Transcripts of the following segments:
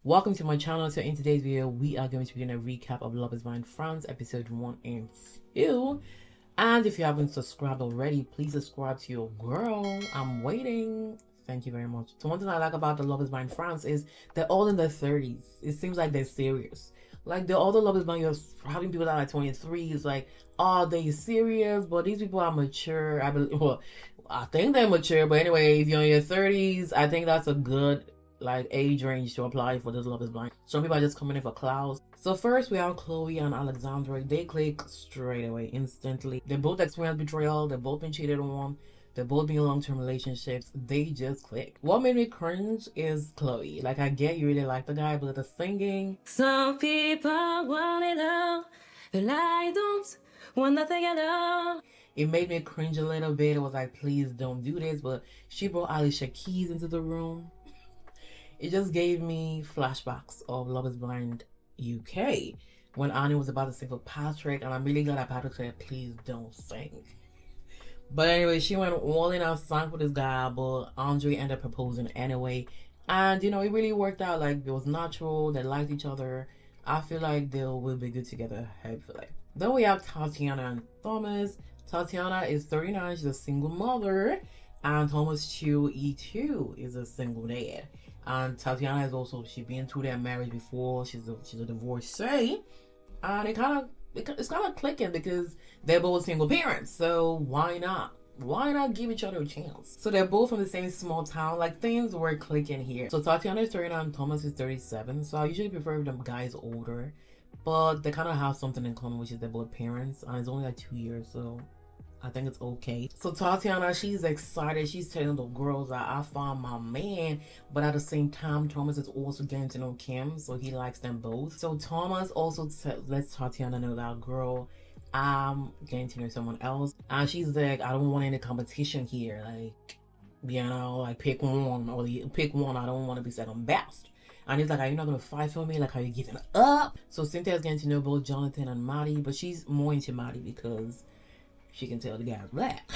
Welcome to my channel. So in today's video, we are going to be doing a recap of Love is Blind France episode 1 and 2. And if you haven't subscribed already, please subscribe to your girl. I'm waiting. Thank you very much. So one thing I like about the Love is Blind France is they're all in their 30s. It seems like they're serious. Like the other Love is Blind, you're having people that are like 23. It's like, are they serious? But these people are mature. I believe. Well, I think they're mature. But anyway, if you're in your 30s, I think that's a good age range to apply for this Love is Blind. Some people are just coming in for clouds. So first we have Chloe and Alexandra. They click straight away, instantly. They both experience betrayal. They've both been cheated on. They've both been in long-term relationships. They just click. What made me cringe is Chloe. Like, I get you really like the guy, but the singing. Some people want it all, but I don't want nothing at all. It made me cringe a little bit. It was like, please don't do this. But she brought Alicia Keys into the room. It just gave me flashbacks of Love is Blind UK when Annie was about to sing for Patrick, and I'm really glad that Patrick said, please don't sing. But anyway, she went all in and sang for this guy, but Andre ended up proposing anyway. And, you know, it really worked out. Like, it was natural. They liked each other. I feel like they will be good together, hopefully. Then we have Tatiana and Thomas. Tatiana is 39. She's a single mother. And Thomas Chu E2 is a single dad. And Tatiana is also, she's been through their marriage before. She's a divorcee. And it's kind of clicking because they're both single parents. So why not? Why not give each other a chance? So they're both from the same small town. Like, things were clicking here. So Tatiana is 39 and Thomas is 37. So I usually prefer them guys older. But they kind of have something in common, which is they're both parents. And it's only like 2 years, so I think it's okay. So Tatiana, she's excited. She's telling the girls that I found my man. But at the same time, Thomas is also getting to know Kim. So he likes them both. So Thomas also lets Tatiana know that, girl, I'm getting to know someone else. And she's like, I don't want any competition here. Like, you know, like pick one. Or pick one. I don't want to be second best. And he's like, are you not going to fight for me? Like, are you giving up? So Cynthia's getting to know both Jonathan and Maddie. But she's more into Maddie because she can tell the guy's black.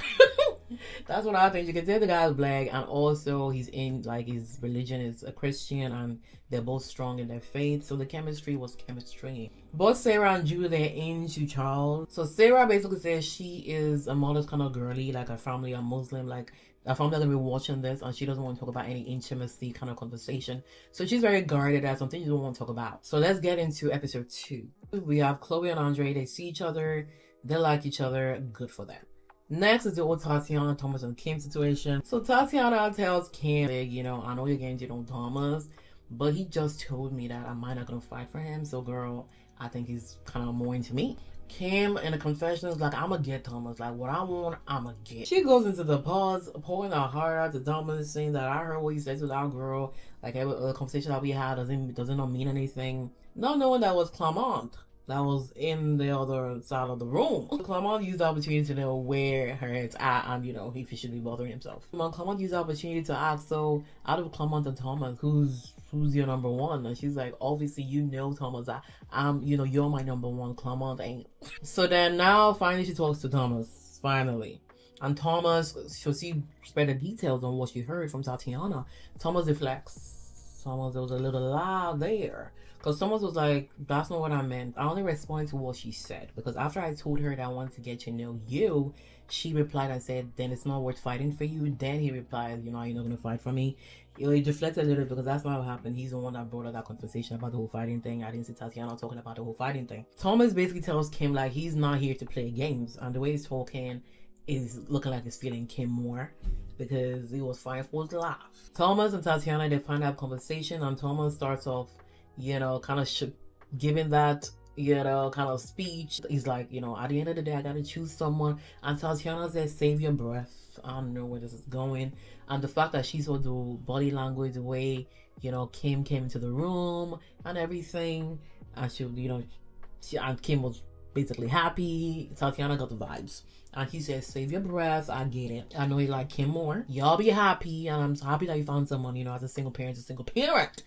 That's what I think. She can tell the guy's black, and also he's in, like, his religion is a Christian, and they're both strong in their faith. So the chemistry was chemistry. Both Sarah and Julie, they're into Charles. So Sarah basically says she is a mother's kind of girly, like her family are Muslim, like her family are gonna be watching this, and she doesn't want to talk about any intimacy kind of conversation. So she's very guarded. That's something she don't want to talk about. So let's get into episode 2. We have Chloe and Andre. They see each other. They like each other. Good for them. Next is the old Tatiana, Thomas, and Kim situation. So Tatiana tells Kim, you know, I know you're getting to know Thomas, but he just told me that I might not gonna fight for him. So, girl, I think he's kind of more into me. Kim in the confession is like, I'ma get Thomas. Like, what I want, I'ma get. She goes into the pause, pouring her heart out to Thomas, saying that I heard what he said to that girl. Like, every conversation that we had doesn't not mean anything. Not knowing that was Clement that was in the other side of the room. Clement used the opportunity to know where her head's at, and, you know, if he should be bothering himself. Clement used the opportunity to ask, so out of Clement and Thomas, who's your number one? And she's like, obviously, you know, Thomas, you know, you're my number one. Clement ain't. So then now finally she talks to Thomas, finally. And Thomas, so she spread the details on what she heard from Tatiana. Thomas deflects. Thomas, there was a little lie there. Because Thomas was like, that's not what I meant. I only responded to what she said. Because after I told her that I wanted to get to know you, she replied and said, then it's not worth fighting for you. Then he replied, you know, you're not going to fight for me. You know, he deflected a little because that's not what happened. He's the one that brought up that conversation about the whole fighting thing. I didn't see Tatiana talking about the whole fighting thing. Thomas basically tells Kim, like, he's not here to play games. And the way he's talking is looking like he's feeling Kim more, because he was fighting for his life. Thomas and Tatiana, they find out conversation, and Thomas starts off, you know, kind of giving that, you know, kind of speech. He's like, you know, at the end of the day, I gotta choose someone. And Tatiana says, save your breath. I don't know where this is going. And the fact that she saw the body language, the way, you know, Kim came into the room and everything, and she, you know, and Kim was basically happy. Tatiana got the vibes. And he says, save your breath. I get it. I know you like Kim more. Y'all be happy. And I'm happy that you found someone, you know, as a single parent,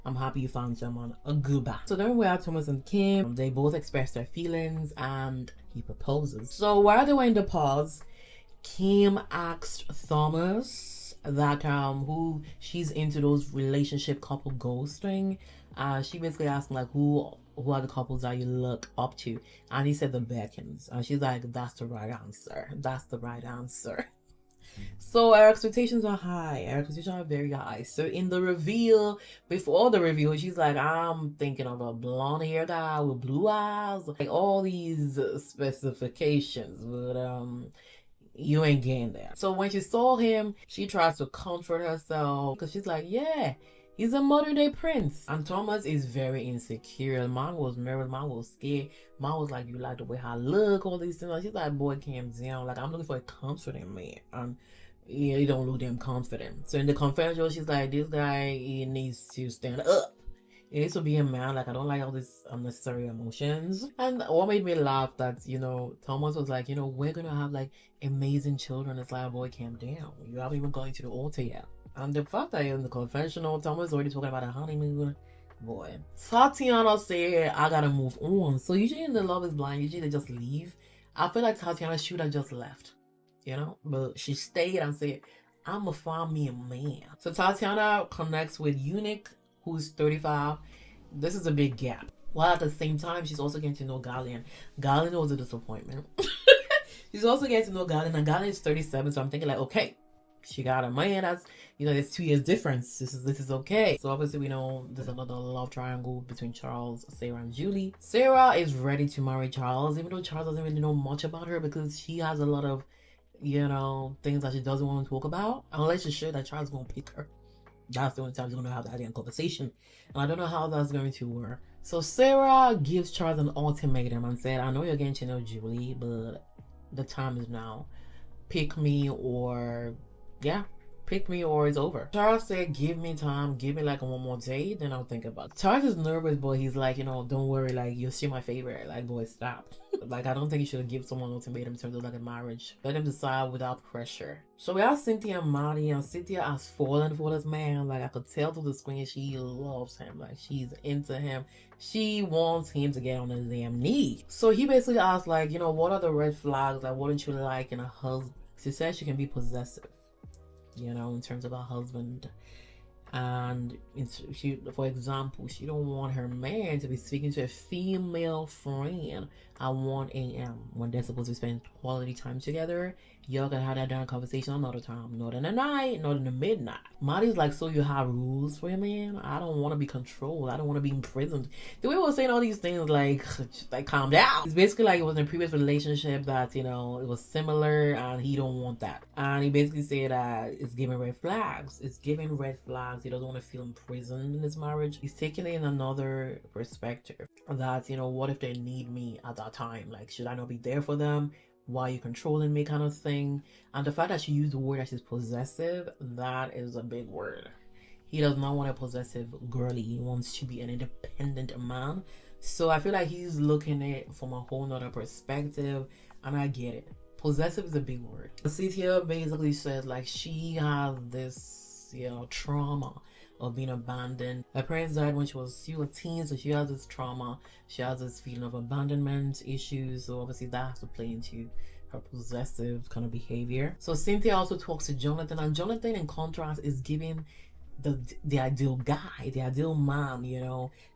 I'm happy you found someone, a goodbye. So then we have Thomas and Kim. They both express their feelings and he proposes. So while they were in the pause, Kim asked Thomas that who she's into those relationship couple ghosting, She basically asked him like, who are the couples that you look up to? And he said the Beckons. And she's like, that's the right answer. That's the right answer. So our expectations are high. Our expectations are very high. So in the reveal, before the reveal, she's like, I'm thinking of a blonde hair guy with blue eyes, like all these specifications. But you ain't getting there. So when she saw him, she tries to comfort herself because she's like, yeah, he's a modern day prince. And Thomas is very insecure. Man was nervous, man was scared. Man was like, you like the way I look, all these things. Like, she's like, boy, calm down. Like, I'm looking for a confident man. And yeah, you don't look damn confident. So in the confessional, she's like, this guy, he needs to stand up. It needs to be a man. Like, I don't like all these unnecessary emotions. And what made me laugh that, Thomas was like, we're gonna have like amazing children. It's like, boy, calm down. You haven't even gone to the altar yet. And the fact that in the confessional, Thomas already talking about a honeymoon. Boy. Tatiana said, I gotta move on. So usually in the Love is Blind, usually they just leave. I feel like Tatiana should have just left. But she stayed and said, I'ma find me a man. So Tatiana connects with Eunuch, who's 35. This is a big gap. While at the same time, she's also getting to know Galen. Galen was a disappointment. She's also getting to know Galen, and Galen is 37, so I'm thinking like, okay, she got a man that's, there's 2 years difference. This is okay. So obviously we know there's another love triangle between Charles, Sarah, and Julie. Sarah is ready to marry Charles, even though Charles doesn't really know much about her because she has a lot of, things that she doesn't want to talk about. Unless she's sure that Charles is going to pick her. That's the only time she's going to have that damn conversation. And I don't know how that's going to work. So Sarah gives Charles an ultimatum and said, I know you're getting to know Julie, but the time is now. Pick me or it's over. Charles said, give me time, give me like one more day, then I'll think about it. Charles is nervous, but he's like, don't worry, like, you're still my favorite. Like, boy, stop. Like, I don't think you should give someone an ultimatum in terms of like a marriage. Let them decide without pressure. So we have Cynthia and Marty, and Cynthia has fallen for this man. Like, I could tell through the screen she loves him. Like, she's into him. She wants him to get on his damn knee. So he basically asked, like, what are the red flags? Like, what don't you like in a husband? She said she can be possessive. In terms of a husband. And for example, she don't want her man to be speaking to a female friend at 1 a.m. when they're supposed to spend quality time together. Y'all can have that damn conversation another time. Not in the night, not in the midnight. Marty's like, so you have rules for your man? I don't want to be controlled. I don't want to be imprisoned. The way we were saying all these things, like calm down. It's basically like it was in a previous relationship that, it was similar and he don't want that. And he basically said that it's giving red flags. It's giving red flags. He doesn't want to feel imprisoned in this marriage. He's taking it in another perspective. That, what if they need me at that time? Like, should I not be there for them? Why are you controlling me, kind of thing. And the fact that she used the word that she's possessive, that is a big word. He does not want a possessive girly. He wants to be an independent man. So I feel like he's looking at it from a whole nother perspective, and I get it. Possessive is a big word. Cynthia basically said like she has this, trauma of being abandoned. Her parents died when she was a teen, so she has this trauma. She has this feeling of abandonment issues. So obviously that has to play into her possessive kind of behavior. So Cynthia also talks to Jonathan, and Jonathan, in contrast, is giving the ideal guy, the ideal man.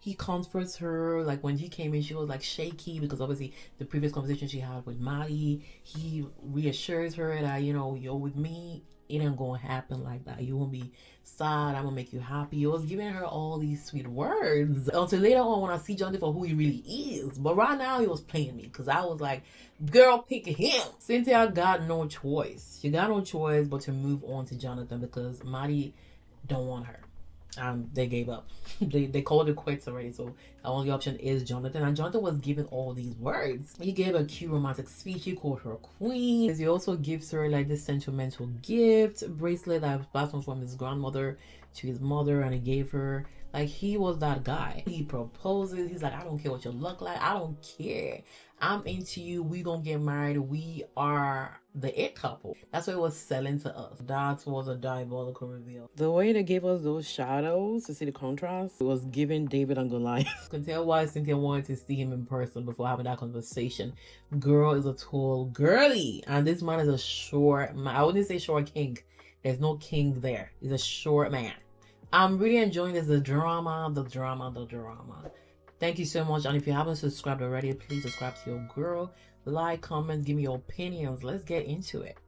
He comforts her. Like when he came in, she was like shaky because obviously the previous conversation she had with Maddie. He reassures her that you're with me, it ain't gonna happen like that. You won't be sad. I'm gonna make you happy. He was giving her all these sweet words until later on when I see Jonathan for who he really is. But right now he was playing me because I was like, girl, pick him. Cynthia got no choice. She got no choice but to move on to Jonathan because Maddie don't want her. They gave up. They called it quits already. So the only option is Jonathan. And Jonathan was given all these words. He gave a cute romantic speech. He called her queen. He also gives her like this sentimental gift bracelet that was passed on from his grandmother to his mother, and he gave her, like, he was that guy. He proposes. He's like, I don't care what you look like. I don't care. I'm into you. We gonna get married. We are the it couple. That's what it was selling to us. That was a diabolical reveal. The way they gave us those shadows to see the contrast, it was giving David and Goliath. You can tell why Cynthia wanted to see him in person before having that conversation. Girl is a tall girly, and this man is a short man. I wouldn't say short king. There's no king there. He's a short man. I'm really enjoying this. The drama. Thank you so much. And if you haven't subscribed already, please subscribe to your girl. Like, comment, give me your opinions. Let's get into it.